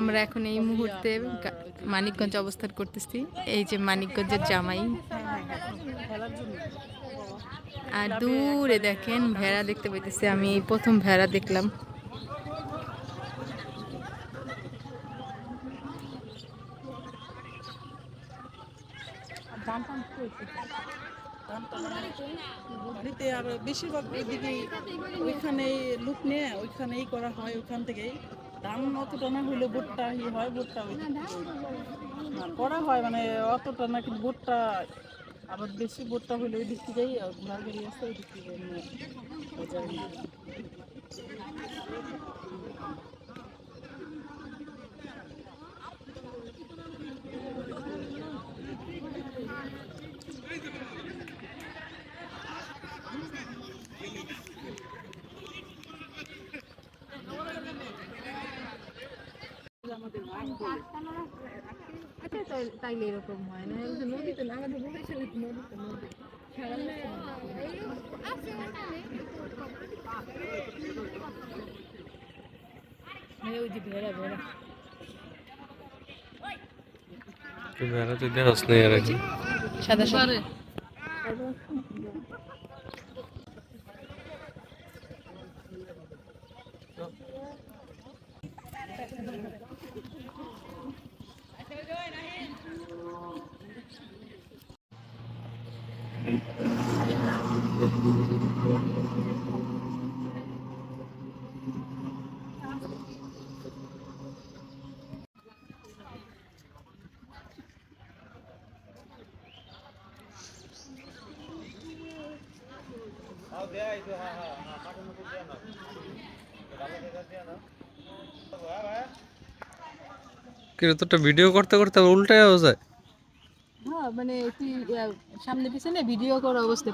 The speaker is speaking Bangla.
আমরা এখন এই মুহূর্তে মানিকগঞ্জ অবস্থান করতেছি। এই যে মানিকগঞ্জের জামাই, আর দূরে দেখেন ভেড়া দেখতে পাইতেছি। আমি এই প্রথম ভেড়া দেখলাম। বাড়িতে আর বেশিরভাগ ওইদিকেই ওইখানেই লুক নিয়ে ওইখানেই করা হয়, ওইখান থেকেই ধান অতটা না হইলে ভুট্টা হয়, ভুট্টা ওই দিক থেকেই করা হয়, মানে অতটা না, কিন্তু ভুট্টা আবার বেশি ভুট্টা হইলে ওই দিক থেকেই ঘোড়ার গাড়ি আছে ওই দিক থেকে নিয়ে বাজারে নিয়ে আসে। আচ্ছা, তাইলে এরকম হয় না, নদীতে না, আমাদের বলেছিল নদীতে, নদী ওই যে ভেড়া ভেড়া ভেড়া তো দেখাস নাই আর কি। সাদা সাদা। কিন্তু তোরটা ভিডিও করতে করতে আবার উল্টায়ও যায়। হ্যাঁ, মানে তুই সামনে পিছনে ভিডিও করা অবস্থা